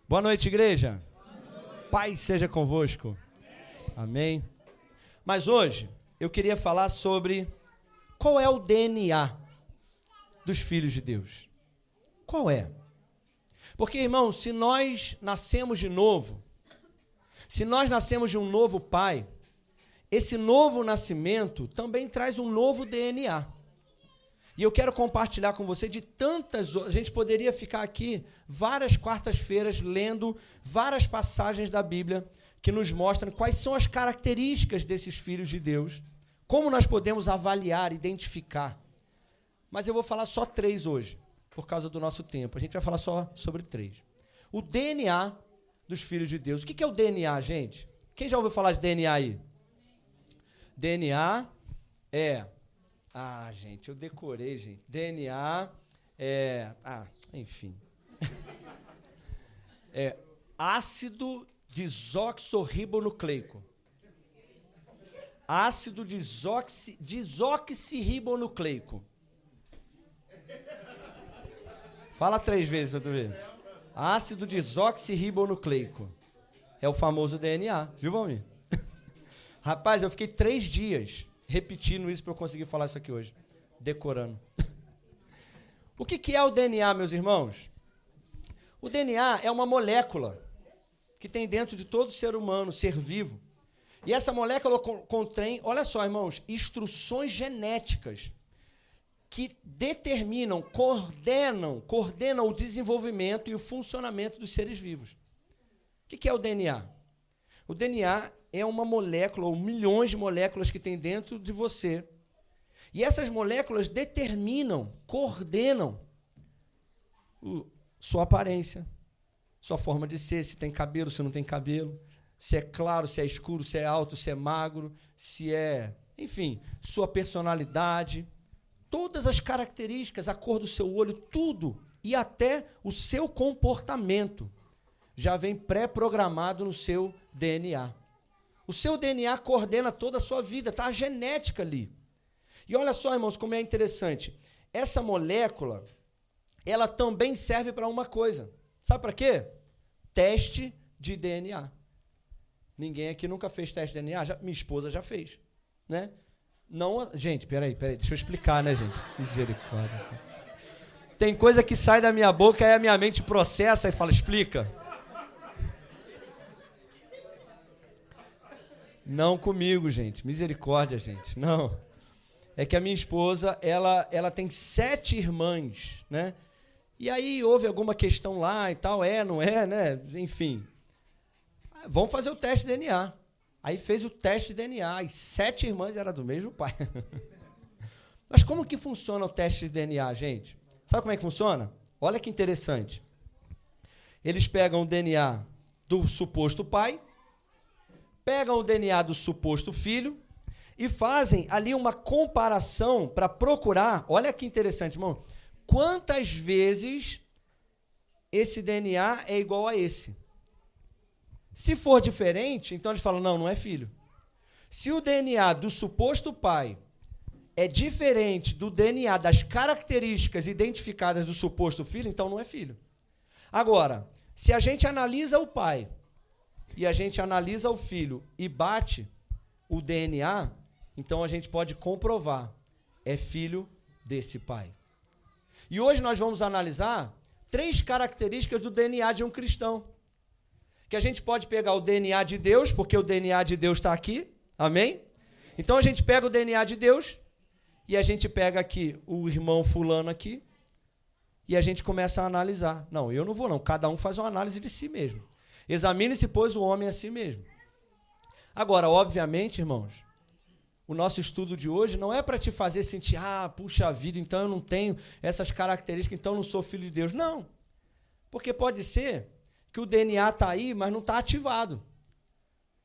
Boa noite, igreja. Paz seja convosco. Amém. Mas hoje eu queria falar sobre qual é o DNA dos filhos de Deus. Qual é? Porque, irmãos, se nós nascemos de novo, se nós nascemos de um novo pai, esse novo nascimento também traz um novo DNA. E eu quero compartilhar com você de tantas... A gente poderia ficar aqui várias quartas-feiras lendo várias passagens da Bíblia que nos mostram quais são as características desses filhos de Deus, como nós podemos avaliar, identificar. Mas eu vou falar só 3 hoje, por causa do nosso tempo. A gente vai falar só sobre 3. O DNA dos filhos de Deus. O que é o DNA, gente? Quem já ouviu falar de DNA aí? DNA é... gente, eu decorei, gente. DNA é... enfim. É ácido desoxirribonucleico. Ácido desoxirribonucleico. Fala 3 vezes, pra tu ver. Ácido desoxirribonucleico. É o famoso DNA, viu, Valmir? Rapaz, eu fiquei 3 dias repetindo isso para eu conseguir falar isso aqui hoje. Decorando. O que é o DNA, meus irmãos? O DNA é uma molécula que tem dentro de todo ser humano, ser vivo. E essa molécula contém, olha só, irmãos, instruções genéticas que determinam, coordenam o desenvolvimento e o funcionamento dos seres vivos. O que é o DNA? O DNA é uma molécula, ou milhões de moléculas que tem dentro de você. E essas moléculas determinam, coordenam sua aparência, sua forma de ser, se tem cabelo, se não tem cabelo, se é claro, se é escuro, se é alto, se é magro, se é... enfim, sua personalidade, todas as características, a cor do seu olho, tudo, e até o seu comportamento já vem pré-programado no seu DNA. O seu DNA coordena toda a sua vida, está a genética ali. E olha só, irmãos, como é interessante. Essa molécula, ela também serve para uma coisa. Sabe para quê? Teste de DNA. Ninguém aqui nunca fez teste de DNA? Minha esposa já fez, né? Não, gente, peraí, deixa eu explicar, né, gente? Misericórdia. Tem coisa que sai da minha boca e a minha mente processa e fala, explica. Não comigo, gente. Misericórdia, gente. Não. É que a minha esposa, ela tem 7 irmãs, né? E aí houve alguma questão lá e tal, não é, né? Enfim. Vamos fazer o teste de DNA. Aí fez o teste de DNA. E 7 irmãs eram do mesmo pai. Mas como que funciona o teste de DNA, gente? Sabe como é que funciona? Olha que interessante. Eles pegam o DNA do suposto pai, pegam o DNA do suposto filho e fazem ali uma comparação para procurar, olha que interessante, irmão, quantas vezes esse DNA é igual a esse. Se for diferente, então eles falam, não é filho. Se o DNA do suposto pai é diferente do DNA das características identificadas do suposto filho, então não é filho. Agora, se a gente analisa o pai e a gente analisa o filho e bate o DNA, então a gente pode comprovar, é filho desse pai. E hoje nós vamos analisar 3 características do DNA de um cristão. Que a gente pode pegar o DNA de Deus, porque o DNA de Deus está aqui, amém? Então a gente pega o DNA de Deus e a gente pega aqui o irmão fulano aqui e a gente começa a analisar. Não, eu não vou não, cada um faz uma análise de si mesmo. Examine-se, pois, o homem a si mesmo. Agora, obviamente, irmãos, o nosso estudo de hoje não é para te fazer sentir, puxa vida, então eu não tenho essas características, então eu não sou filho de Deus. Não, porque pode ser que o DNA está aí, mas não está ativado.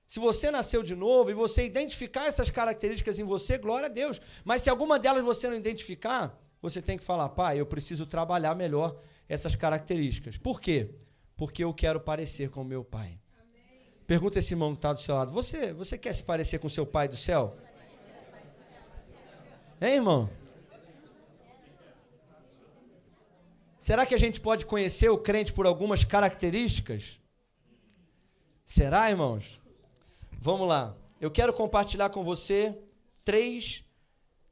Se você nasceu de novo e você identificar essas características em você, glória a Deus. Mas se alguma delas você não identificar, você tem que falar, pai, eu preciso trabalhar melhor essas características. Por quê? Porque eu quero parecer com o meu pai. Amém. Pergunta esse irmão que está do seu lado. Você quer se parecer com o seu pai do céu? Hein, irmão? Será que a gente pode conhecer o crente por algumas características? Será, irmãos? Vamos lá. Eu quero compartilhar com você 3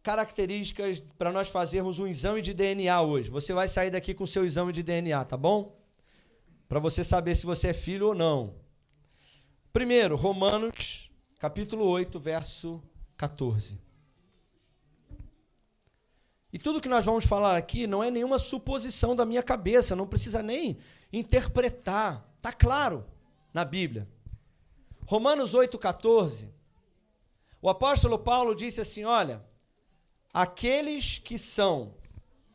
características para nós fazermos um exame de DNA hoje. Você vai sair daqui com o seu exame de DNA, tá bom? Para você saber se você é filho ou não. Primeiro, Romanos, capítulo 8, verso 14. E tudo que nós vamos falar aqui não é nenhuma suposição da minha cabeça, não precisa nem interpretar. Está claro na Bíblia. Romanos 8, 14. O apóstolo Paulo disse assim, olha,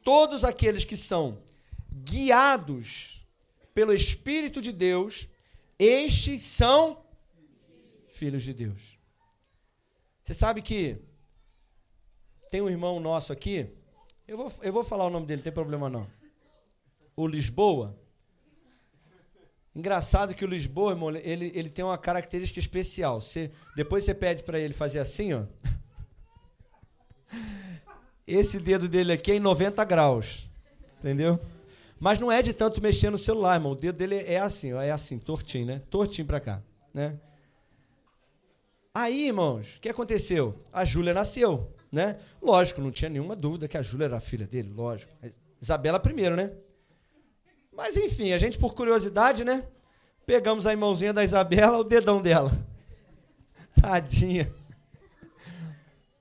todos aqueles que são guiados pelo Espírito de Deus, estes são filhos de Deus. Você sabe que tem um irmão nosso aqui, eu vou falar o nome dele, não tem problema não. O Lisboa. Engraçado que o Lisboa, irmão, ele tem uma característica especial. Depois você pede para ele fazer assim, ó. Esse dedo dele aqui é em 90 graus. Entendeu? Mas não é de tanto mexer no celular, irmão. O dedo dele é assim, ó, tortinho, né? Tortinho para cá, né? Aí, irmãos, o que aconteceu? A Júlia nasceu, né? Lógico, não tinha nenhuma dúvida que a Júlia era a filha dele, lógico. Isabela primeiro, né? Mas, enfim, a gente, por curiosidade, né? Pegamos a mãozinha da Isabela, o dedão dela. Tadinha.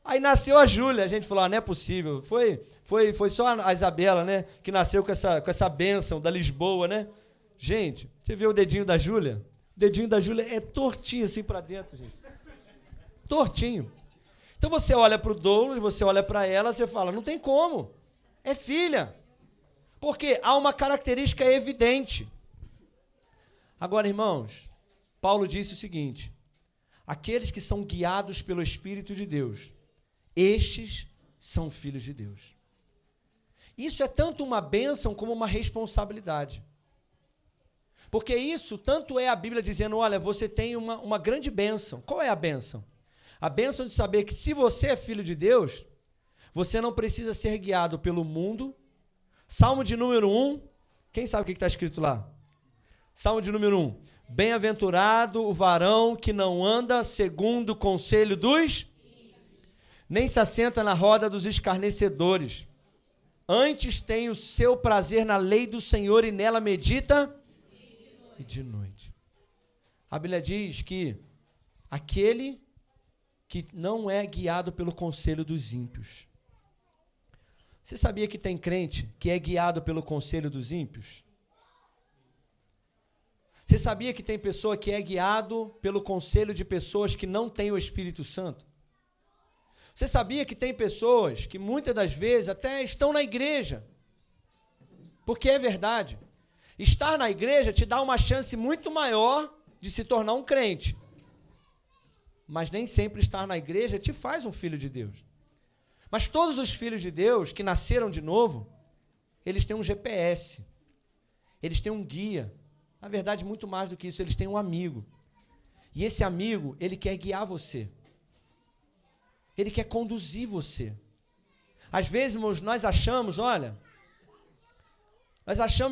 Aí nasceu a Júlia. A gente falou, não é possível. Foi só a Isabela, né? Que nasceu com essa bênção da Lisboa, né? Gente, você vê o dedinho da Júlia? O dedinho da Júlia é tortinho assim para dentro, gente. Tortinho. Então você olha para o Douglas, você olha para ela, você fala, não tem como. É filha. Porque há uma característica evidente. Agora, irmãos, Paulo disse o seguinte, aqueles que são guiados pelo Espírito de Deus, estes são filhos de Deus. Isso é tanto uma bênção como uma responsabilidade. Porque isso tanto é a Bíblia dizendo, olha, você tem uma grande bênção. Qual é a bênção? A bênção de saber que se você é filho de Deus, você não precisa ser guiado pelo mundo. Salmo de número 1, quem sabe o que está escrito lá? Salmo de número 1, bem-aventurado o varão que não anda segundo o conselho dos, nem se assenta na roda dos escarnecedores, antes tem o seu prazer na lei do Senhor e nela medita e de noite. A Bíblia diz que aquele que não é guiado pelo conselho dos ímpios. Você sabia que tem crente que é guiado pelo conselho dos ímpios? Você sabia que tem pessoa que é guiado pelo conselho de pessoas que não têm o Espírito Santo? Você sabia que tem pessoas que muitas das vezes até estão na igreja? Porque é verdade. Estar na igreja te dá uma chance muito maior de se tornar um crente. Mas nem sempre estar na igreja te faz um filho de Deus. Mas todos os filhos de Deus que nasceram de novo, eles têm um GPS, eles têm um guia. Na verdade, muito mais do que isso, eles têm um amigo. E esse amigo, ele quer guiar você. Ele quer conduzir você. Às vezes, irmãos, nós achamos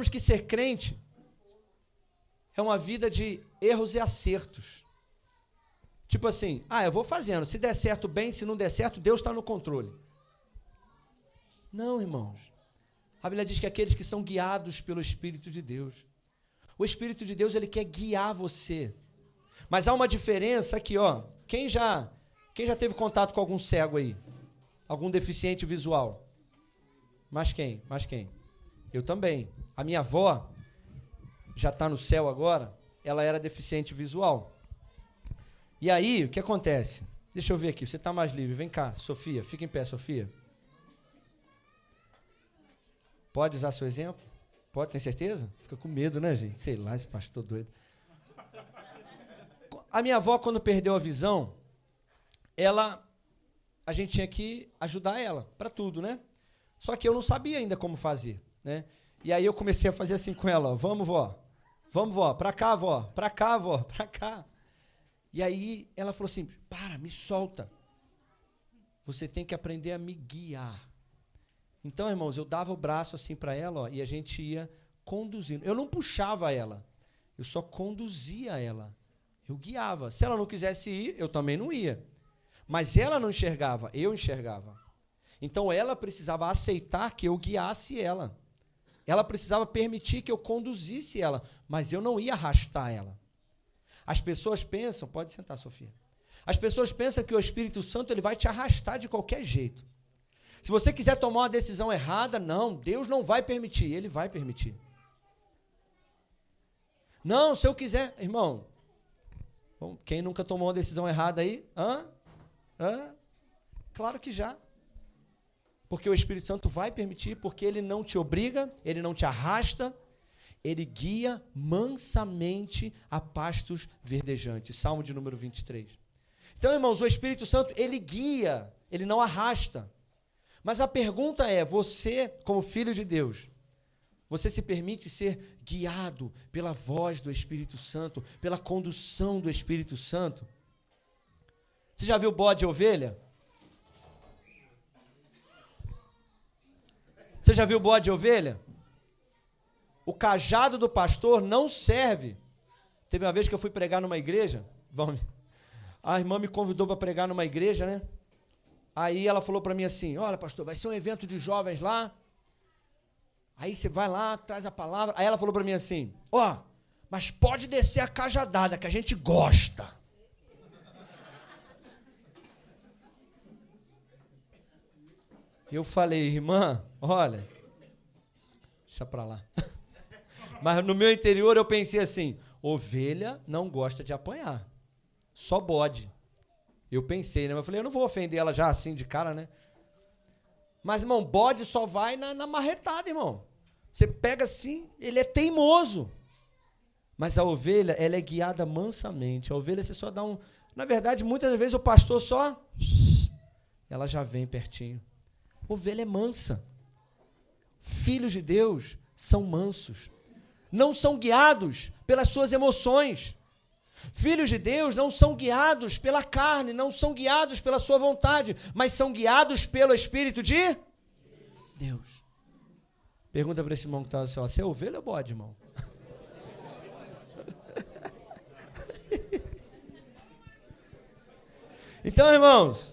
que ser crente é uma vida de erros e acertos. Tipo assim, eu vou fazendo, se der certo bem, se não der certo, Deus está no controle. Não, irmãos. A Bíblia diz que aqueles que são guiados pelo Espírito de Deus. O Espírito de Deus, ele quer guiar você. Mas há uma diferença aqui, ó. Quem já teve contato com algum cego aí? Algum deficiente visual? Mas quem? Eu também. A minha avó, já está no céu agora, ela era deficiente visual. E aí, o que acontece? Deixa eu ver aqui, você está mais livre. Vem cá, Sofia, fica em pé, Sofia. Pode usar seu exemplo? Pode, tem certeza? Fica com medo, né, gente? Sei lá, esse pastor doido. A minha avó, quando perdeu a visão, a gente tinha que ajudar ela para tudo, né? Só que eu não sabia ainda como fazer, né? E aí eu comecei a fazer assim com ela, ó, vamos, vó, pra cá, vó, pra cá. E aí ela falou assim, me solta. Você tem que aprender a me guiar. Então, irmãos, eu dava o braço assim para ela, ó, e a gente ia conduzindo. Eu não puxava ela, eu só conduzia ela. Eu guiava. Se ela não quisesse ir, eu também não ia. Mas ela não enxergava, eu enxergava. Então, ela precisava aceitar que eu guiasse ela. Ela precisava permitir que eu conduzisse ela, mas eu não ia arrastar ela. As pessoas pensam, pode sentar, Sofia. As pessoas pensam que o Espírito Santo ele vai te arrastar de qualquer jeito. Se você quiser tomar uma decisão errada, não, Deus não vai permitir, Ele vai permitir. Não, se eu quiser, irmão, quem nunca tomou uma decisão errada aí? Claro que já. Porque o Espírito Santo vai permitir, porque Ele não te obriga, Ele não te arrasta, Ele guia mansamente a pastos verdejantes. Salmo de número 23. Então, irmãos, o Espírito Santo, Ele guia, Ele não arrasta. Mas a pergunta é, você, como filho de Deus, você se permite ser guiado pela voz do Espírito Santo, pela condução do Espírito Santo? Você já viu bode e ovelha? Você já viu bode e ovelha? O cajado do pastor não serve. Teve uma vez que eu fui pregar numa igreja, a irmã me convidou para pregar numa igreja, né? Aí ela falou para mim assim, olha pastor, vai ser um evento de jovens lá, aí você vai lá, traz a palavra. Aí ela falou para mim assim, mas pode descer a cajadada, que a gente gosta. Eu falei, irmã, olha, deixa para lá. Mas no meu interior eu pensei assim, ovelha não gosta de apanhar, só bode. Eu pensei, né? Mas eu falei, eu não vou ofender ela já assim de cara, né? Mas, irmão, bode só vai na marretada, irmão. Você pega assim, ele é teimoso. Mas a ovelha, ela é guiada mansamente. A ovelha, você só dá um... Na verdade, muitas vezes o pastor só... Ela já vem pertinho. Ovelha é mansa. Filhos de Deus são mansos. Não são guiados pelas suas emoções. Filhos de Deus não são guiados pela carne, não são guiados pela sua vontade, mas são guiados pelo Espírito de Deus. Pergunta para esse irmão que está assim, você é ovelha ou bode, irmão? Então, irmãos,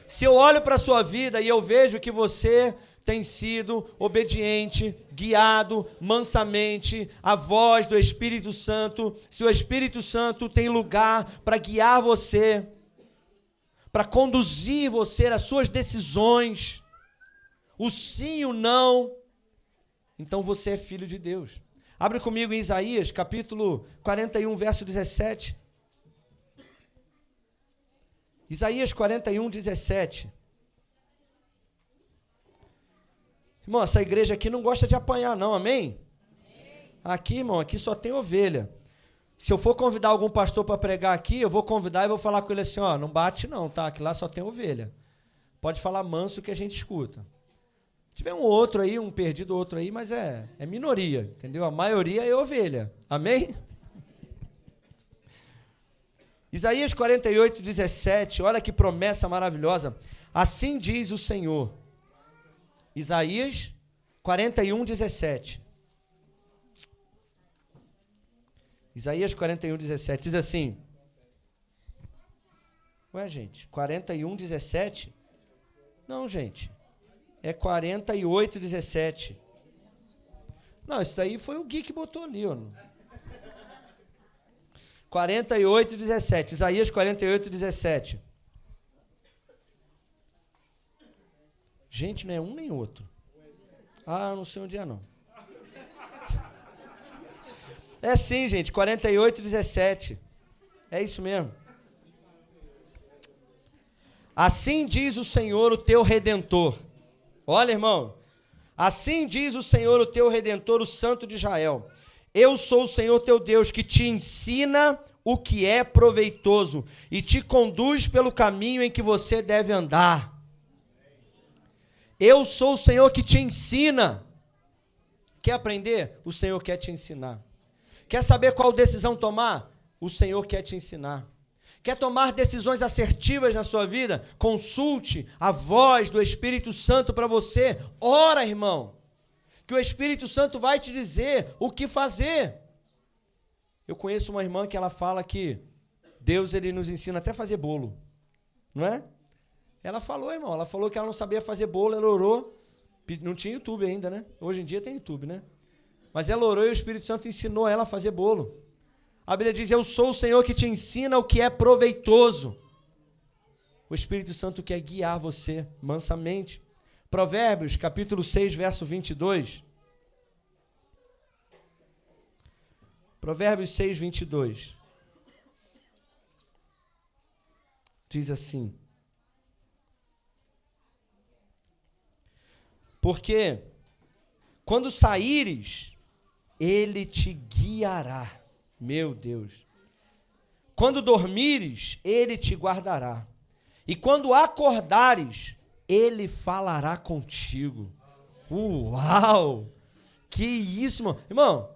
se eu olho para a sua vida e eu vejo que você tem sido obediente, guiado mansamente à voz do Espírito Santo, se o Espírito Santo tem lugar para guiar você, para conduzir você às suas decisões, o sim e o não, então você é filho de Deus. Abre comigo em Isaías, capítulo 41, verso 17. Isaías 41, 17. Irmão, essa igreja aqui não gosta de apanhar, não, amém? Aqui, irmão, aqui só tem ovelha. Se eu for convidar algum pastor para pregar aqui, eu vou convidar e vou falar com ele assim, não bate não, tá? Aqui lá só tem ovelha. Pode falar manso que a gente escuta. Se tiver um outro aí, um perdido outro aí, mas é minoria, entendeu? A maioria é ovelha, amém? Isaías 48, 17, olha que promessa maravilhosa. Assim diz o Senhor. Isaías 41, 17. Isaías 41, 17. Diz assim. Ué, gente, 41, 17? Não, gente. É 48, 17. Não, isso daí foi o Gui que botou ali, ó. 48, 17. Isaías 48, 17. Gente, não é um nem outro. Não sei onde é, não. É sim, gente, 48, 17. É isso mesmo. Assim diz o Senhor, o teu Redentor. Olha, irmão. Assim diz o Senhor, o teu Redentor, o Santo de Israel. Eu sou o Senhor teu Deus, que te ensina o que é proveitoso e te conduz pelo caminho em que você deve andar. Eu sou o Senhor que te ensina. Quer aprender? O Senhor quer te ensinar. Quer saber qual decisão tomar? O Senhor quer te ensinar. Quer tomar decisões assertivas na sua vida? Consulte a voz do Espírito Santo para você. Ora, irmão, que o Espírito Santo vai te dizer o que fazer. Eu conheço uma irmã que ela fala que Deus ele nos ensina até a fazer bolo, não é? Ela falou, irmão, ela falou que ela não sabia fazer bolo, ela orou, não tinha YouTube ainda, né? Hoje em dia tem YouTube, né? Mas ela orou e o Espírito Santo ensinou ela a fazer bolo. A Bíblia diz, eu sou o Senhor que te ensina o que é proveitoso. O Espírito Santo quer guiar você mansamente. Provérbios, capítulo 6, verso 22. Provérbios 6, 22. Diz assim. Porque quando saíres, ele te guiará. Meu Deus. Quando dormires, ele te guardará. E quando acordares, ele falará contigo. Uau! Que isso, irmão. Irmão,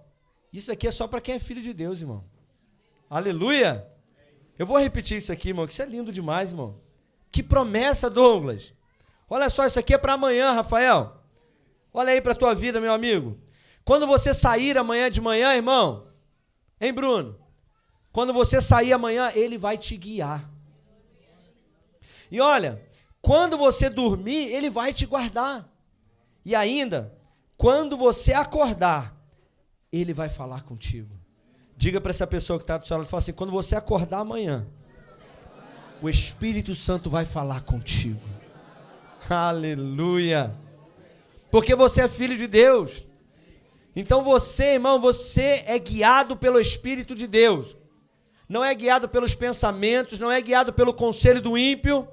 isso aqui é só para quem é filho de Deus, irmão. Aleluia! Eu vou repetir isso aqui, irmão, que isso é lindo demais, irmão. Que promessa, Douglas. Olha só, isso aqui é para amanhã, Rafael. Olha aí para a tua vida, meu amigo. Quando você sair amanhã de manhã, irmão, hein, Bruno? Quando você sair amanhã, ele vai te guiar. E olha, quando você dormir, ele vai te guardar. E ainda, quando você acordar, ele vai falar contigo. Diga para essa pessoa que está do seu lado, fala assim, quando você acordar amanhã, o Espírito Santo vai falar contigo. Aleluia. Porque você é filho de Deus. Então você, irmão, você é guiado pelo Espírito de Deus. Não é guiado pelos pensamentos, não é guiado pelo conselho do ímpio.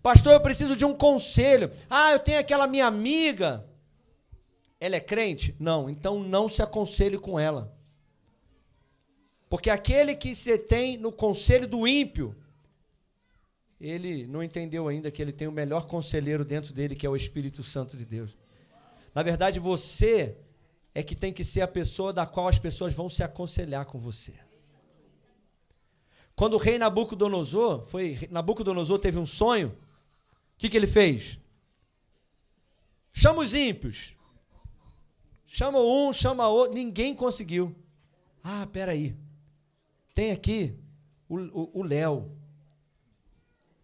Pastor, eu preciso de um conselho. Ah, eu tenho aquela minha amiga. Ela é crente? Não, então não se aconselhe com ela. Porque aquele que você tem no conselho do ímpio, ele não entendeu ainda que ele tem o melhor conselheiro dentro dele, que é o Espírito Santo de Deus. Na verdade, você é que tem que ser a pessoa da qual as pessoas vão se aconselhar com você. Quando o rei Nabucodonosor teve um sonho, o que ele fez? Chama os ímpios. Chama um, chama outro, ninguém conseguiu. Ah, peraí. Tem aqui o Léo.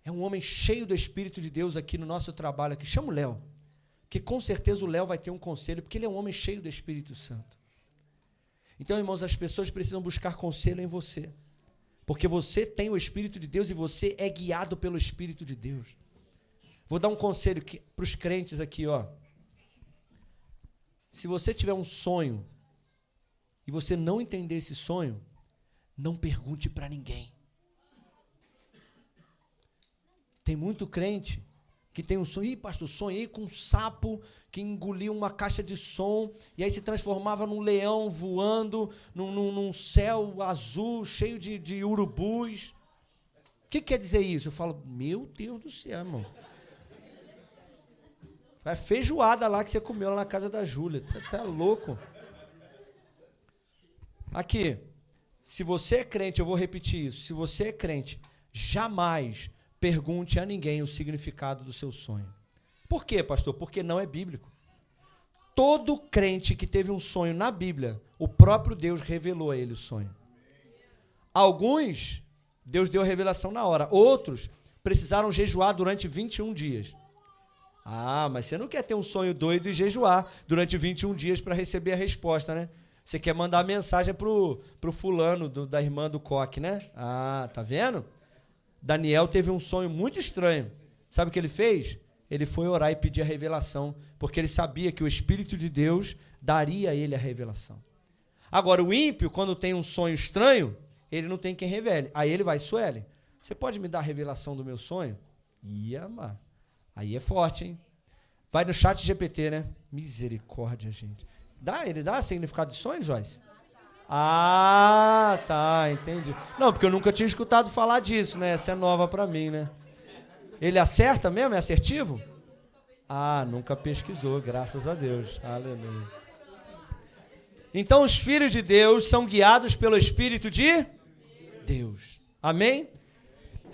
É um homem cheio do Espírito de Deus aqui no nosso trabalho aqui. Chama o Léo. Porque com certeza o Léo vai ter um conselho, porque ele é um homem cheio do Espírito Santo. Então, irmãos, as pessoas precisam buscar conselho em você. Porque você tem o Espírito de Deus e você é guiado pelo Espírito de Deus. Vou dar um conselho para os crentes aqui, ó. Se você tiver um sonho e você não entender esse sonho, não pergunte para ninguém. Tem muito crente que tem um sonho. Ih, pastor, sonhei com um sapo que engoliu uma caixa de som e aí se transformava num leão voando num céu azul cheio de urubus. O que quer dizer isso? Eu falo, meu Deus do céu, irmão. É feijoada lá que você comeu lá na casa da Júlia. Você é louco? Aqui, se você é crente, eu vou repetir isso. Se você é crente, jamais pergunte a ninguém o significado do seu sonho. Por quê, pastor? Porque não é bíblico. Todo crente que teve um sonho na Bíblia, o próprio Deus revelou a ele o sonho. Alguns, Deus deu a revelação na hora. Outros, precisaram jejuar durante 21 dias. Ah, mas você não quer ter um sonho doido e jejuar durante 21 dias para receber a resposta, né? Você quer mandar mensagem pro fulano da irmã do coque, né? Ah, tá vendo? Daniel teve um sonho muito estranho. Sabe o que ele fez? Ele foi orar e pedir a revelação, porque ele sabia que o Espírito de Deus daria a ele a revelação. Agora, o ímpio, quando tem um sonho estranho, ele não tem quem revele. Aí ele vai, Sueli, você pode me dar a revelação do meu sonho? Ia, mano. Aí é forte, hein? Vai no chat GPT, né? Misericórdia, gente. Ele dá significado de sonho, Joyce? Ah, tá, entendi. Não, porque eu nunca tinha escutado falar disso, né? Essa é nova pra mim, né? Ele acerta mesmo? É assertivo? Ah, nunca pesquisou, graças a Deus. Aleluia. Então, os filhos de Deus são guiados pelo Espírito de Deus. Amém?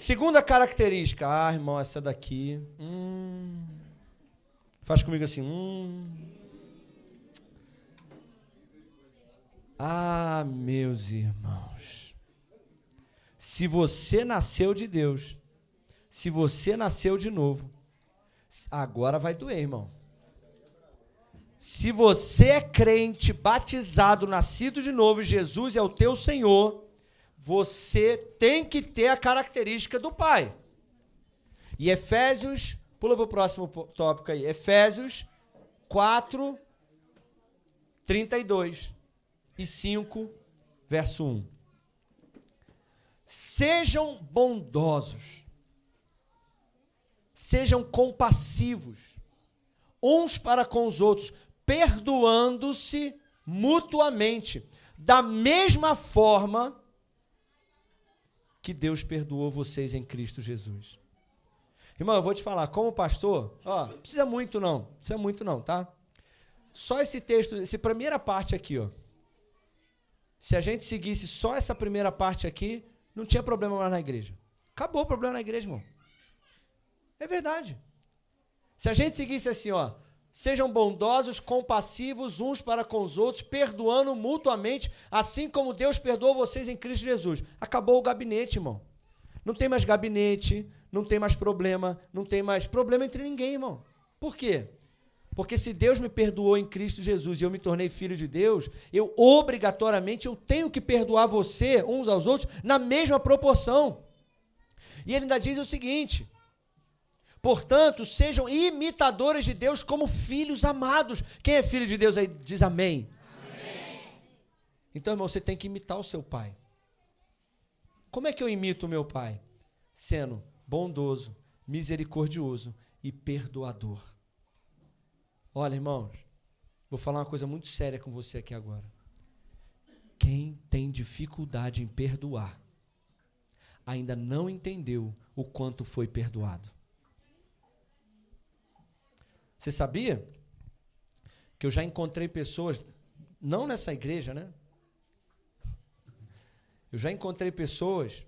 Segunda característica. Ah, irmão, essa daqui. Faz comigo assim. Ah, meus irmãos. Se você nasceu de Deus, se você nasceu de novo, agora vai doer, irmão. Se você é crente, batizado, nascido de novo, Jesus é o teu Senhor, você tem que ter a característica do Pai. E Efésios, pula para o próximo tópico aí, Efésios 4, 32 e 5, verso 1. Sejam bondosos, sejam compassivos, uns para com os outros, perdoando-se mutuamente, da mesma forma que Deus perdoou vocês em Cristo Jesus. Irmão, eu vou te falar, como pastor, não precisa muito não, tá? Só esse texto, essa primeira parte aqui, se a gente seguisse só essa primeira parte aqui, não tinha problema mais na igreja. Acabou o problema na igreja, irmão. É verdade. Se a gente seguisse assim, sejam bondosos, compassivos uns para com os outros, perdoando mutuamente, assim como Deus perdoou vocês em Cristo Jesus. Acabou o gabinete, irmão. Não tem mais gabinete, não tem mais problema entre ninguém, irmão. Por quê? Porque se Deus me perdoou em Cristo Jesus e eu me tornei filho de Deus, eu obrigatoriamente tenho que perdoar você, uns aos outros, na mesma proporção. E ele ainda diz o seguinte: portanto, sejam imitadores de Deus como filhos amados. Quem é filho de Deus aí diz amém. Amém. Então, irmão, você tem que imitar o seu pai. Como é que eu imito o meu pai? Sendo bondoso, misericordioso e perdoador. Olha, irmãos, vou falar uma coisa muito séria com você aqui agora. Quem tem dificuldade em perdoar, ainda não entendeu o quanto foi perdoado. Você sabia que eu já encontrei pessoas, não nessa igreja, né? Eu já encontrei pessoas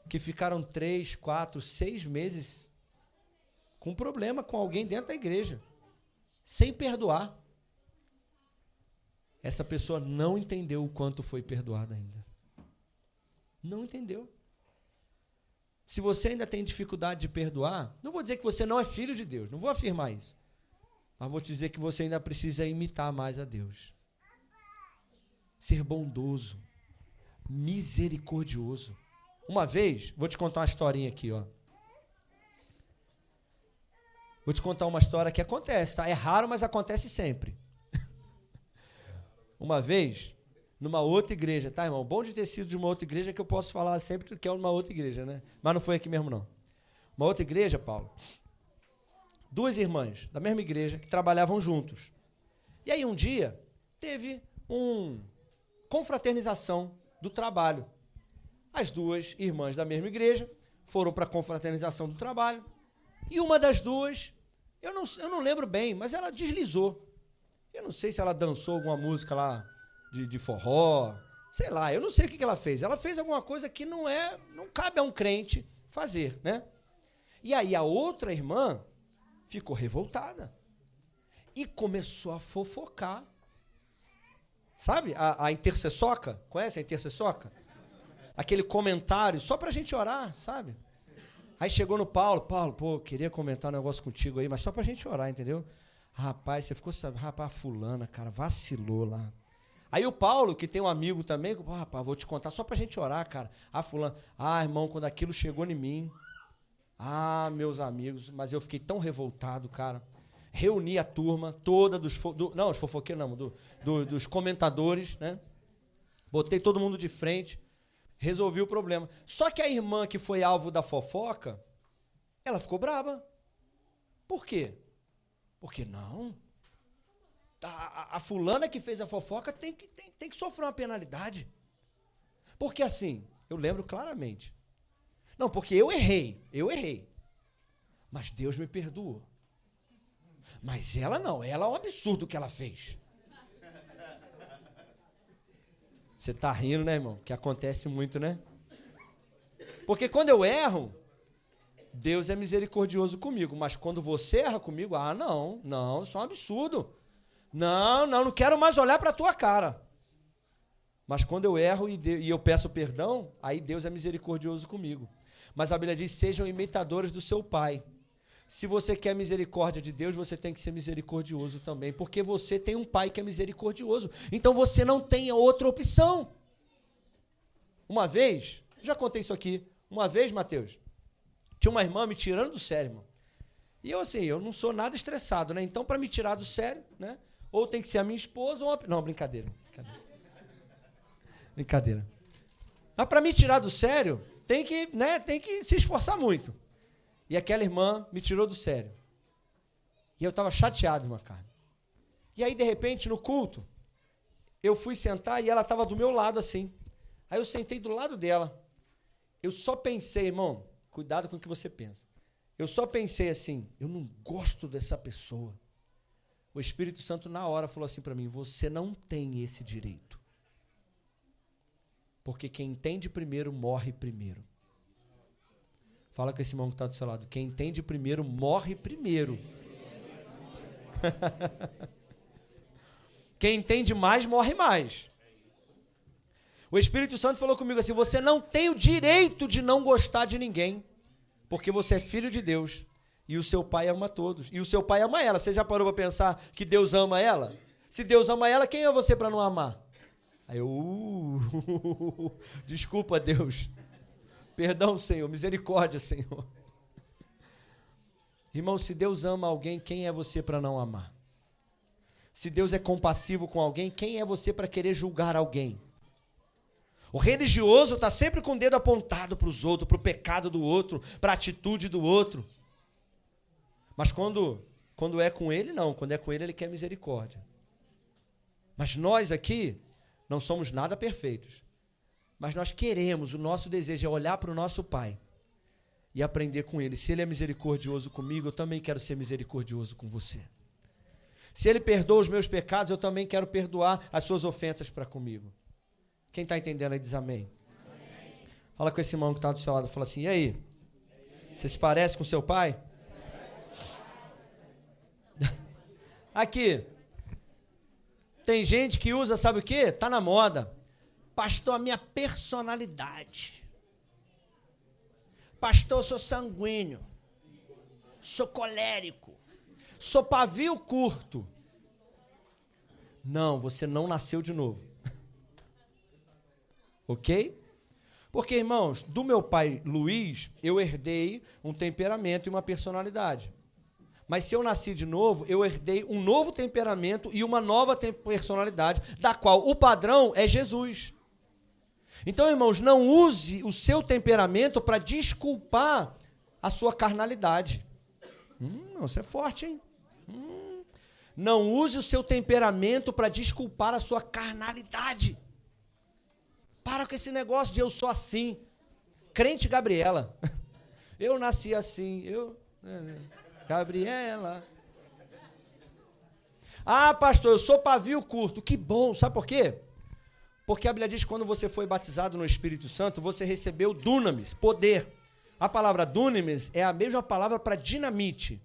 que ficaram 3, 4, 6 meses com problema com alguém dentro da igreja, sem perdoar. Essa pessoa não entendeu o quanto foi perdoada ainda. Não entendeu. Se você ainda tem dificuldade de perdoar, não vou dizer que você não é filho de Deus, não vou afirmar isso. Mas vou te dizer que você ainda precisa imitar mais a Deus. Ser bondoso, misericordioso. Uma vez, vou te contar uma historinha aqui, Vou te contar uma história que acontece, tá? É raro, mas acontece sempre. Uma vez, numa outra igreja, tá, irmão? Bom de ter sido de uma outra igreja que eu posso falar sempre que é uma outra igreja, né? Mas não foi aqui mesmo, não. Uma outra igreja, Paulo, 2 irmãs da mesma igreja que trabalhavam juntos. E aí um dia teve uma confraternização do trabalho. As 2 irmãs da mesma igreja foram para a confraternização do trabalho e uma das 2, eu não lembro bem, mas ela deslizou. Eu não sei se ela dançou alguma música lá de forró, sei lá, eu não sei o que ela fez. Ela fez alguma coisa que não cabe a um crente fazer, né? E aí a outra irmã ficou revoltada e começou a fofocar. Sabe a intercessoca? Conhece a intercessoca? Aquele comentário só pra gente orar, sabe? Aí chegou no Paulo, pô, queria comentar um negócio contigo aí, mas só pra gente orar, entendeu? Rapaz, você ficou sabendo, rapaz, a fulana, cara, vacilou lá. Aí o Paulo, que tem um amigo também, rapaz, vou te contar só pra gente orar, cara. A fulana, irmão, quando aquilo chegou em mim, meus amigos, mas eu fiquei tão revoltado, cara. Reuni a turma toda os fofoqueiros não, dos comentadores, né? Botei todo mundo de frente, resolvi o problema. Só que a irmã que foi alvo da fofoca, ela ficou braba. Por quê? Porque não. A fulana que fez a fofoca tem que sofrer uma penalidade. Porque assim, eu lembro claramente. Não, porque eu errei. Mas Deus me perdoou. Mas ela não, ela é um absurdo o que ela fez. Você tá rindo, né, irmão? Que acontece muito, né? Porque quando eu erro, Deus é misericordioso comigo. Mas quando você erra comigo, não, isso é um absurdo. Não quero mais olhar para a tua cara. Mas quando eu erro e eu peço perdão, aí Deus é misericordioso comigo. Mas a Bíblia diz, sejam imitadores do seu Pai. Se você quer misericórdia de Deus, você tem que ser misericordioso também, porque você tem um Pai que é misericordioso. Então você não tem outra opção. Uma vez, já contei isso aqui, uma vez, Mateus, tinha uma irmã me tirando do sério, irmão. E eu assim, eu não sou nada estressado, né? Então para me tirar do sério, né? Ou tem que ser a minha esposa ou Não, brincadeira. Mas para me tirar do sério, tem que se esforçar muito. E aquela irmã me tirou do sério. E eu estava chateado, irmã Carmen. E aí, de repente, no culto, eu fui sentar e ela estava do meu lado assim. Aí eu sentei do lado dela. Eu só pensei, irmão, cuidado com o que você pensa. Eu só pensei assim, eu não gosto dessa pessoa. O Espírito Santo, na hora, falou assim para mim, você não tem esse direito. Porque quem entende primeiro, morre primeiro. Fala com esse irmão que está do seu lado. Quem entende primeiro, morre primeiro. Quem entende mais, morre mais. O Espírito Santo falou comigo assim, você não tem o direito de não gostar de ninguém, porque você é filho de Deus, e o seu pai ama todos, e o seu pai ama ela. Você já parou para pensar que Deus ama ela? Se Deus ama ela, quem é você para não amar? Aí eu, desculpa, Deus. Perdão, Senhor. Misericórdia, Senhor. Irmão, se Deus ama alguém, quem é você para não amar? Se Deus é compassivo com alguém, quem é você para querer julgar alguém? O religioso está sempre com o dedo apontado para os outros, para o pecado do outro, para a atitude do outro. Mas quando é com ele, não. Quando é com ele, ele quer misericórdia. Mas nós aqui não somos nada perfeitos. Mas nós queremos, o nosso desejo é olhar para o nosso Pai e aprender com Ele. Se Ele é misericordioso comigo, eu também quero ser misericordioso com você. Se Ele perdoa os meus pecados, eu também quero perdoar as suas ofensas para comigo. Quem está entendendo aí diz amém. Amém. Fala com esse irmão que está do seu lado, fala assim, e aí? Você se parece com seu pai? Aqui. Tem gente que usa, sabe o quê? Está na moda. Pastor, a minha personalidade. Pastor, eu sou sanguíneo. Sou colérico. Sou pavio curto. Não, você não nasceu de novo. Ok? Porque, irmãos, do meu pai Luiz, eu herdei um temperamento e uma personalidade. Mas se eu nasci de novo, eu herdei um novo temperamento e uma nova personalidade, da qual o padrão é Jesus. Então, irmãos, não use o seu temperamento para desculpar a sua carnalidade. Você é forte, hein? Não use o seu temperamento para desculpar a sua carnalidade. Para com esse negócio de eu sou assim. Crente Gabriela. Eu nasci assim. Gabriela. Ah, pastor, eu sou pavio curto. Que bom, sabe por quê? Porque a Bíblia diz que quando você foi batizado no Espírito Santo, você recebeu dunamis, poder. A palavra dunamis é a mesma palavra para dinamite.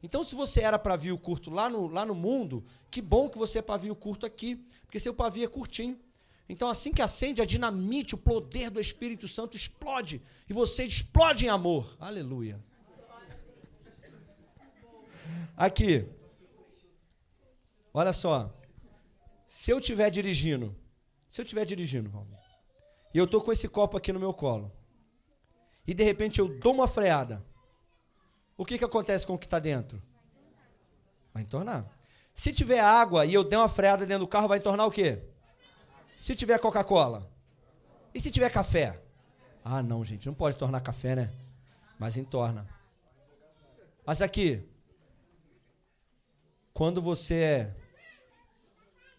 Então, se você era pavio curto lá no mundo, que bom que você é pavio curto aqui, porque seu pavio é curtinho. Então, assim que acende a dinamite, o poder do Espírito Santo explode, e você explode em amor. Aleluia. Aqui. Olha só. Se eu estiver dirigindo, e eu estou com esse copo aqui no meu colo, e de repente eu dou uma freada, o que acontece com o que está dentro? Vai entornar. Se tiver água e eu der uma freada dentro do carro, vai entornar o quê? Se tiver Coca-Cola? E se tiver café? Ah, não, gente, não pode tornar café, né? Mas entorna. Mas aqui, quando você é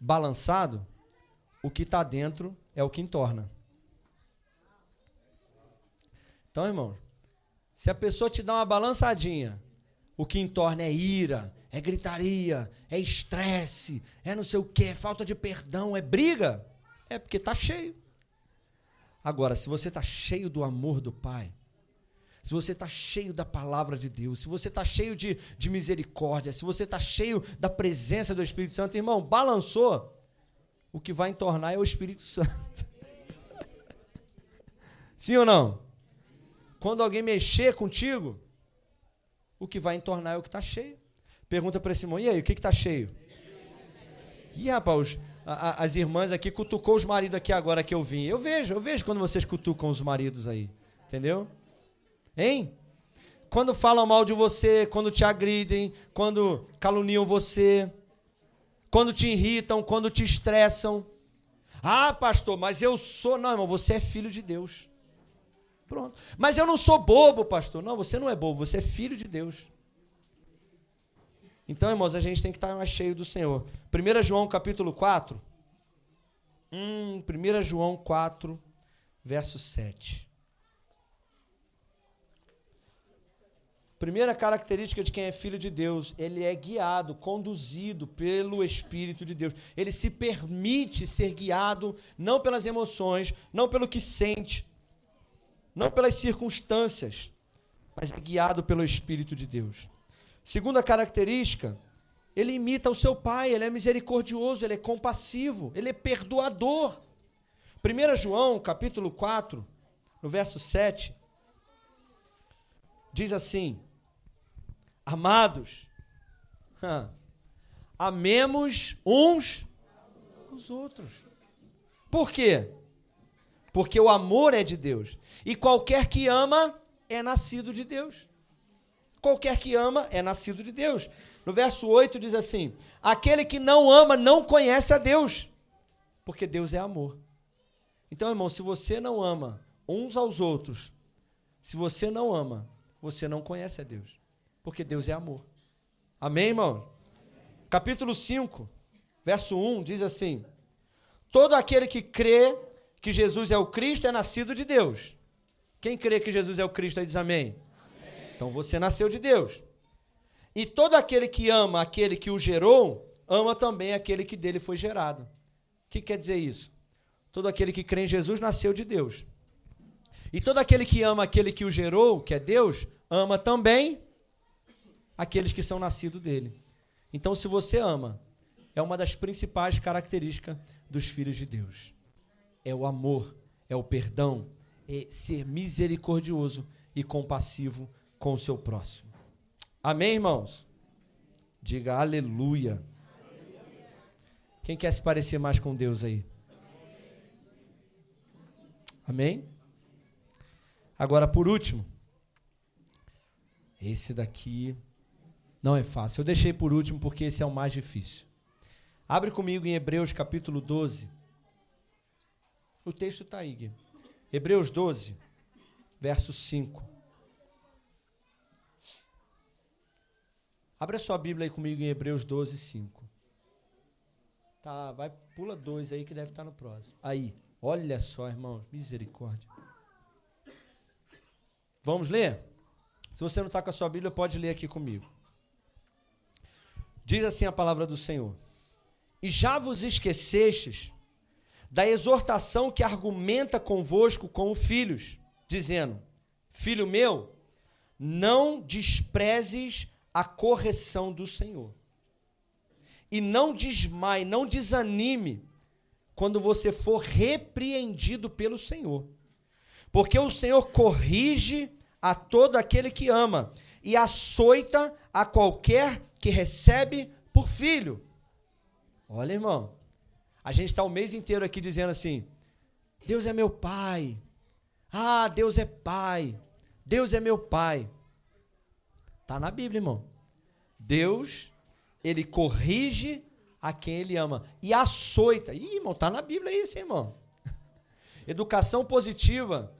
balançado, o que está dentro é o que entorna. Então, irmão, se a pessoa te dá uma balançadinha, o que entorna é ira, é gritaria, é estresse, é não sei o quê, é falta de perdão, é briga, é porque está cheio. Agora, se você está cheio do amor do Pai, se você está cheio da palavra de Deus, se você está cheio de misericórdia, se você está cheio da presença do Espírito Santo, irmão, balançou, o que vai entornar é o Espírito Santo. Sim ou não? Quando alguém mexer contigo, o que vai entornar é o que está cheio. Pergunta para esse irmão, e aí, o que está cheio? Ih, rapaz, as irmãs aqui cutucou os maridos aqui agora que eu vim. Eu vejo quando vocês cutucam os maridos aí, entendeu? Hein? Quando falam mal de você, quando te agridem, quando caluniam você, quando te irritam, quando te estressam. Ah, pastor, mas eu sou... Não, irmão, você é filho de Deus. Pronto. Mas eu não sou bobo, pastor. Não, você não é bobo, você é filho de Deus. Então, irmãos, a gente tem que estar mais cheio do Senhor. 1 João capítulo 4. 1 João 4, verso 7. Primeira característica de quem é filho de Deus, ele é guiado, conduzido pelo Espírito de Deus. Ele se permite ser guiado não pelas emoções, não pelo que sente, não pelas circunstâncias, mas é guiado pelo Espírito de Deus. Segunda característica, ele imita o seu pai, ele é misericordioso, ele é compassivo, ele é perdoador. 1 João, capítulo 4, no verso 7, diz assim: amados, amemos uns os outros. Por quê? Porque o amor é de Deus. E qualquer que ama é nascido de Deus. Qualquer que ama é nascido de Deus. No verso 8 diz assim: aquele que não ama não conhece a Deus, porque Deus é amor. Então, irmão, se você não ama uns aos outros, se você não ama, você não conhece a Deus, porque Deus é amor. Amém, irmão? Capítulo 5, verso 1 diz assim: todo aquele que crê que Jesus é o Cristo é nascido de Deus. Quem crê que Jesus é o Cristo aí diz amém? Então você nasceu de Deus. E todo aquele que ama aquele que o gerou, ama também aquele que dele foi gerado. O que quer dizer isso? Todo aquele que crê em Jesus nasceu de Deus. E todo aquele que ama aquele que o gerou, que é Deus, ama também aqueles que são nascidos dele. Então, se você ama, é uma das principais características dos filhos de Deus. É o amor, é o perdão, é ser misericordioso e compassivo com o seu próximo. Amém, irmãos? Diga aleluia. Quem quer se parecer mais com Deus aí? Amém? Agora, por último, esse daqui não é fácil. Eu deixei por último porque esse é o mais difícil. Abre comigo em Hebreus capítulo 12. O texto está aí, Gui. Hebreus 12, verso 5. Abre a sua Bíblia aí comigo em Hebreus 12, 5. Tá, pula 2 aí que deve estar no próximo. Aí, olha só, irmão, misericórdia. Vamos ler? Se você não está com a sua Bíblia, pode ler aqui comigo. Diz assim a palavra do Senhor: e já vos esquecestes da exortação que argumenta convosco como filhos, dizendo: filho meu, não desprezes a correção do Senhor. E não desmaie, não desanime quando você for repreendido pelo Senhor. Porque o Senhor corrige a todo aquele que ama e açoita a qualquer que recebe por filho. Olha, irmão, a gente está o mês inteiro aqui dizendo assim: Deus é meu pai. Ah, Deus é pai. Deus é meu pai. Está na Bíblia, irmão. Deus, ele corrige a quem ele ama e açoita. Ih, irmão, está na Bíblia isso, irmão. Educação positiva.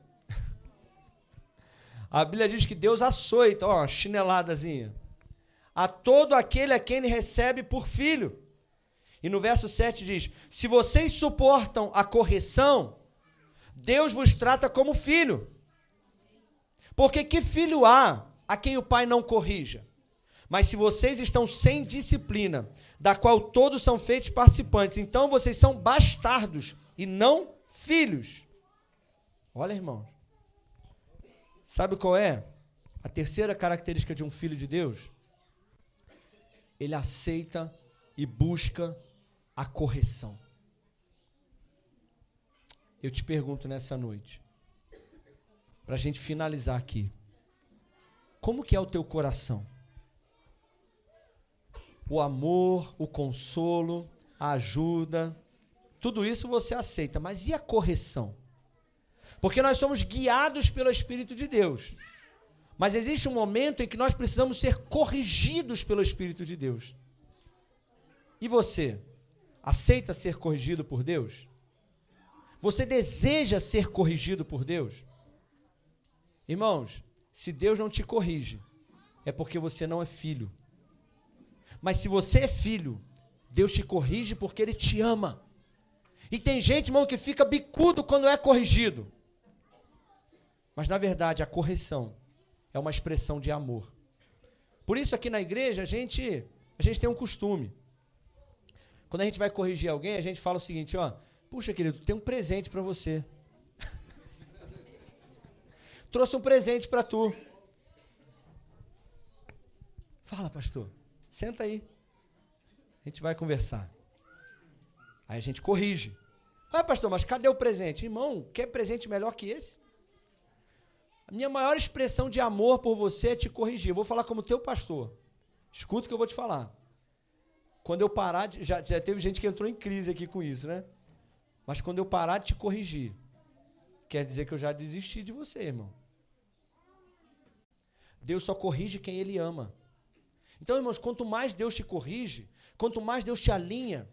A Bíblia diz que Deus açoita, ó, chineladazinha, a todo aquele a quem ele recebe por filho. E no verso 7 diz: se vocês suportam a correção, Deus vos trata como filho. Porque que filho há a quem o pai não corrija? Mas se vocês estão sem disciplina, da qual todos são feitos participantes, então vocês são bastardos e não filhos. Olha, irmãos. Sabe qual é a terceira característica de um filho de Deus? Ele aceita e busca a correção. Eu te pergunto nessa noite, para a gente finalizar aqui, como que é o teu coração? O amor, o consolo, a ajuda, tudo isso você aceita, mas e a correção? Porque nós somos guiados pelo Espírito de Deus, mas existe um momento em que nós precisamos ser corrigidos pelo Espírito de Deus. E você, aceita ser corrigido por Deus? Você deseja ser corrigido por Deus? Irmãos, se Deus não te corrige, é porque você não é filho. Mas se você é filho, Deus te corrige porque Ele te ama. E tem gente, irmão, que fica bicudo quando é corrigido. Mas, na verdade, a correção é uma expressão de amor. Por isso, aqui na igreja, a gente tem um costume. Quando a gente vai corrigir alguém, a gente fala o seguinte, ó, puxa, querido, tem um presente para você. Trouxe um presente para tu. Fala, pastor, senta aí. A gente vai conversar. Aí a gente corrige. Ah, pastor, mas cadê o presente? Irmão, quer presente melhor que esse? A minha maior expressão de amor por você é te corrigir. Eu vou falar como teu pastor. Escuta o que eu vou te falar. Quando eu parar, já teve gente que entrou em crise aqui com isso, né? Mas quando eu parar de te corrigir, quer dizer que eu já desisti de você, irmão. Deus só corrige quem Ele ama. Então, irmãos, quanto mais Deus te corrige, quanto mais Deus te alinha,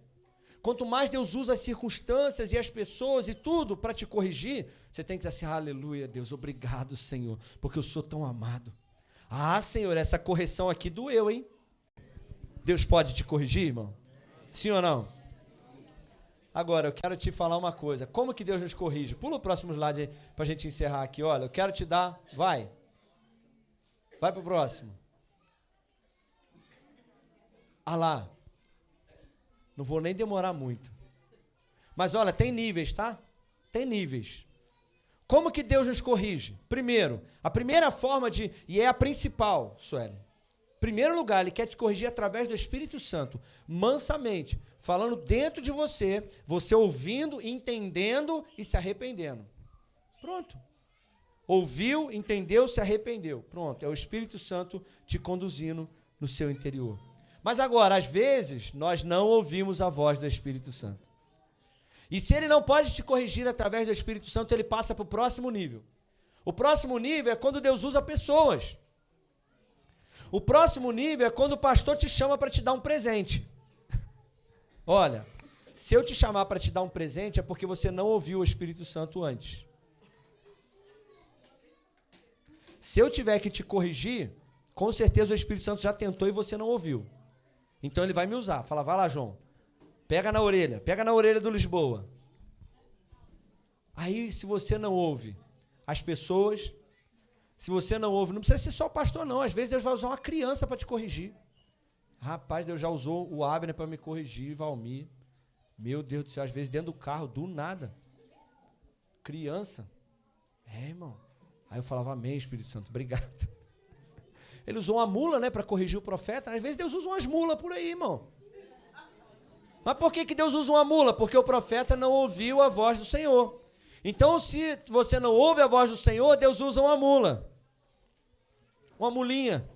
quanto mais Deus usa as circunstâncias e as pessoas e tudo para te corrigir, você tem que dizer assim, aleluia, Deus, obrigado, Senhor, porque eu sou tão amado. Ah, Senhor, essa correção aqui doeu, hein? Deus pode te corrigir, irmão? Sim ou não? Agora, eu quero te falar uma coisa. Como que Deus nos corrige? Pula o próximo slide aí para a gente encerrar aqui. Olha, eu quero te dar... Vai para o próximo. Ah lá. Não vou nem demorar muito. Mas olha, tem níveis, tá? Tem níveis. Como que Deus nos corrige? Primeiro, a primeira forma de... E é a principal, Sueli. Primeiro lugar, Ele quer te corrigir através do Espírito Santo, mansamente, falando dentro de você, você ouvindo, entendendo e se arrependendo. Pronto. Ouviu, entendeu, se arrependeu. Pronto, é o Espírito Santo te conduzindo no seu interior. Mas agora, às vezes, nós não ouvimos a voz do Espírito Santo. E se Ele não pode te corrigir através do Espírito Santo, Ele passa para o próximo nível. O próximo nível é quando Deus usa pessoas. O próximo nível é quando o pastor te chama para te dar um presente. Olha, se eu te chamar para te dar um presente é porque você não ouviu o Espírito Santo antes. Se eu tiver que te corrigir, com certeza o Espírito Santo já tentou e você não ouviu. Então ele vai me usar. Fala, vai lá, João. Pega na orelha do Lisboa. Aí, se você não ouve as pessoas... Se você não ouve, não precisa ser só o pastor, não. Às vezes Deus vai usar uma criança para te corrigir. Rapaz, Deus já usou o Abner para me corrigir, Valmir. Meu Deus do céu, às vezes dentro do carro, do nada. Criança. Irmão. Aí eu falava, amém, Espírito Santo, obrigado. Ele usou uma mula, né, para corrigir o profeta. Às vezes Deus usa umas mulas por aí, irmão. Mas por que Deus usa uma mula? Porque o profeta não ouviu a voz do Senhor. Então, se você não ouve a voz do Senhor, Deus usa uma mula. Uma mulinha.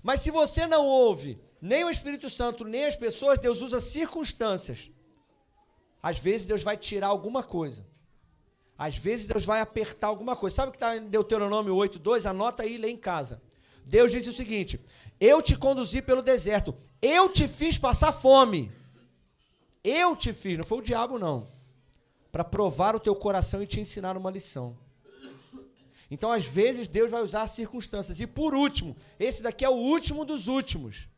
Mas se você não ouve nem o Espírito Santo, nem as pessoas, Deus usa circunstâncias. Às vezes Deus vai tirar alguma coisa. Às vezes Deus vai apertar alguma coisa. Sabe o que está em Deuteronômio 8:2? Anota aí e lê em casa. Deus disse o seguinte, eu te conduzi pelo deserto, eu te fiz passar fome. Eu te fiz, não foi o diabo não. Para provar o teu coração e te ensinar uma lição. Então, às vezes, Deus vai usar circunstâncias. E por último, esse daqui é o último dos últimos.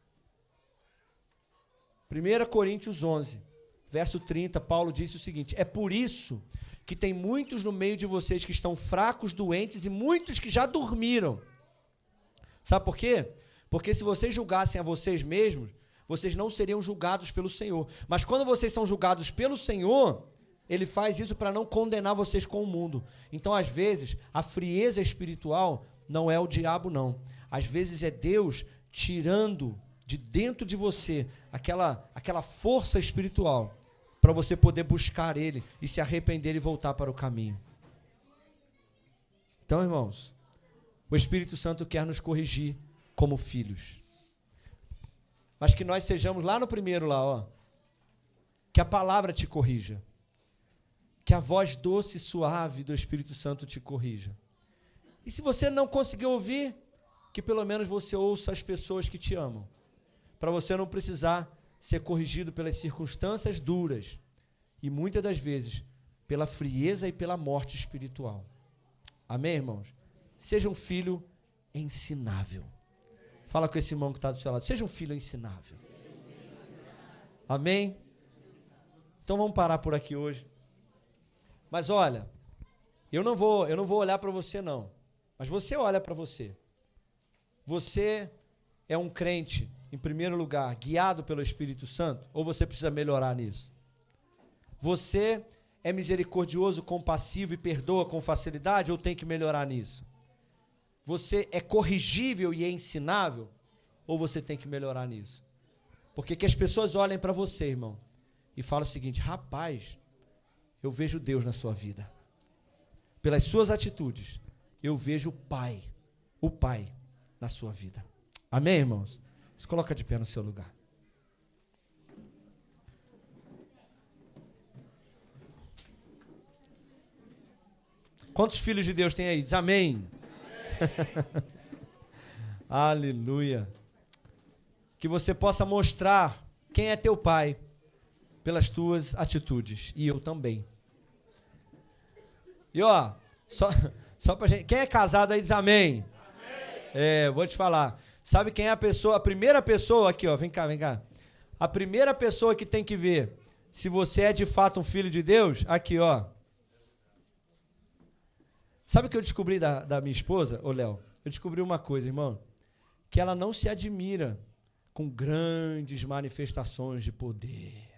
1 Coríntios 11, verso 30, Paulo disse o seguinte, é por isso que tem muitos no meio de vocês que estão fracos, doentes e muitos que já dormiram. Sabe por quê? Porque se vocês julgassem a vocês mesmos, vocês não seriam julgados pelo Senhor. Mas quando vocês são julgados pelo Senhor, ele faz isso para não condenar vocês com o mundo. Então, às vezes, a frieza espiritual não é o diabo, não. Às vezes é Deus tirando de dentro de você aquela força espiritual para você poder buscar Ele e se arrepender e voltar para o caminho. Então, irmãos, o Espírito Santo quer nos corrigir como filhos. Mas que nós sejamos lá no primeiro, que a palavra te corrija. Que a voz doce e suave do Espírito Santo te corrija. E se você não conseguir ouvir, que pelo menos você ouça as pessoas que te amam. Para você não precisar ser corrigido pelas circunstâncias duras. E muitas das vezes, pela frieza e pela morte espiritual. Amém, irmãos? Seja um filho ensinável. Fala com esse irmão que está do seu lado. Seja um filho ensinável. Amém? Então vamos parar por aqui hoje. Mas olha, eu não vou olhar para você não. Mas você olha para você. Você é um crente, em primeiro lugar, guiado pelo Espírito Santo? Ou você precisa melhorar nisso? Você é misericordioso, compassivo e perdoa com facilidade? Ou tem que melhorar nisso? Você é corrigível e é ensinável? Ou você tem que melhorar nisso? Porque que as pessoas olhem para você, irmão, e falem o seguinte: rapaz, eu vejo Deus na sua vida. Pelas suas atitudes, eu vejo o Pai na sua vida. Amém, irmãos? Se coloca de pé no seu lugar. Quantos filhos de Deus tem aí? Diz amém. Aleluia. Que você possa mostrar quem é teu pai pelas tuas atitudes. E eu também. E só pra gente. Quem é casado aí diz amém. Amém. Vou te falar. Sabe quem é a primeira pessoa aqui, vem cá. A primeira pessoa que tem que ver se você é de fato um filho de Deus, aqui, Sabe o que eu descobri da minha esposa, Léo? Eu descobri uma coisa, irmão, que ela não se admira com grandes manifestações de poder.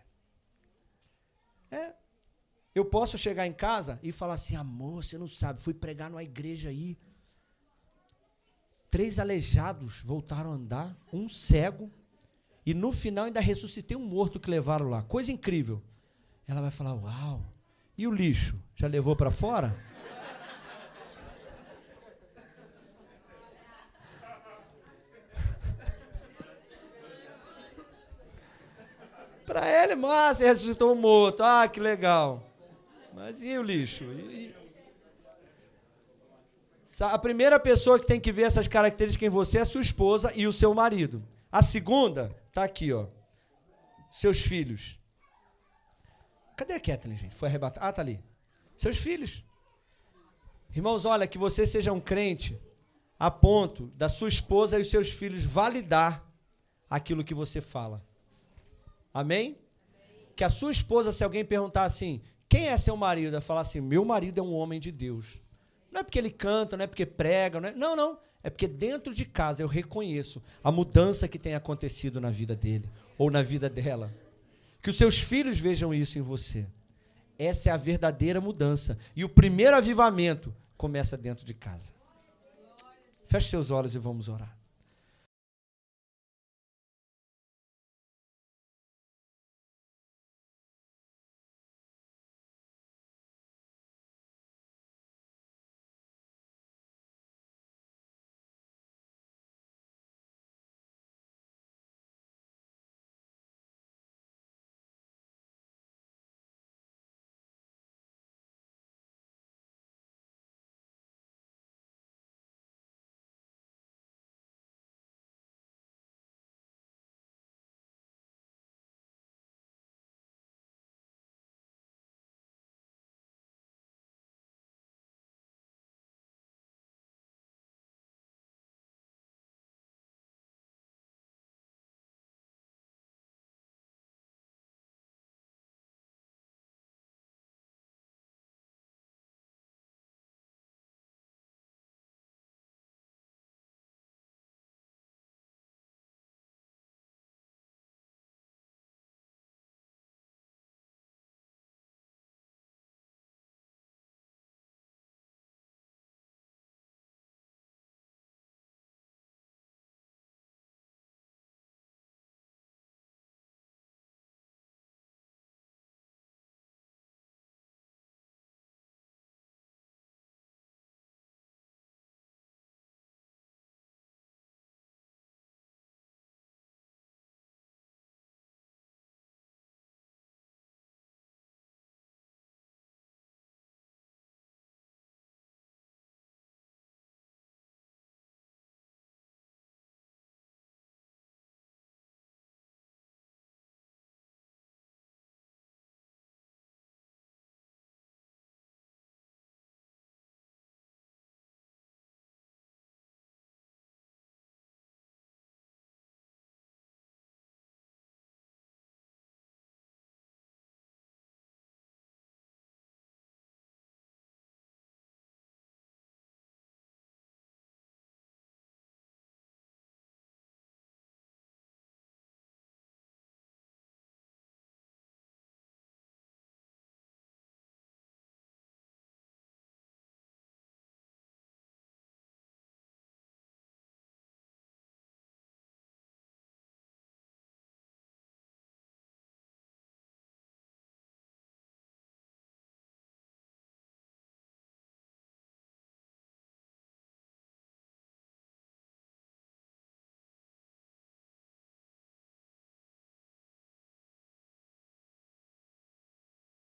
Eu posso chegar em casa e falar assim: amor, você não sabe, fui pregar numa igreja aí, 3 aleijados voltaram a andar, 1 cego, e no final ainda ressuscitei um morto que levaram lá. Coisa incrível. Ela vai falar: uau, e o lixo? Já levou para fora? Para ela é massa, ressuscitou um morto. Ah, que legal. Mas e o lixo? A primeira pessoa que tem que ver essas características em você é a sua esposa e o seu marido. A segunda, tá aqui, seus filhos. Cadê a Kathleen, gente? Foi arrebatada. Ah, tá ali. Seus filhos. Irmãos, olha, que você seja um crente a ponto da sua esposa e os seus filhos validar aquilo que você fala. Amém? Que a sua esposa, se alguém perguntar assim: quem é seu marido? Vai falar assim: meu marido é um homem de Deus. Não é porque ele canta, não é porque prega, não. É porque dentro de casa eu reconheço a mudança que tem acontecido na vida dele ou na vida dela. Que os seus filhos vejam isso em você. Essa é a verdadeira mudança. E o primeiro avivamento começa dentro de casa. Feche seus olhos e vamos orar.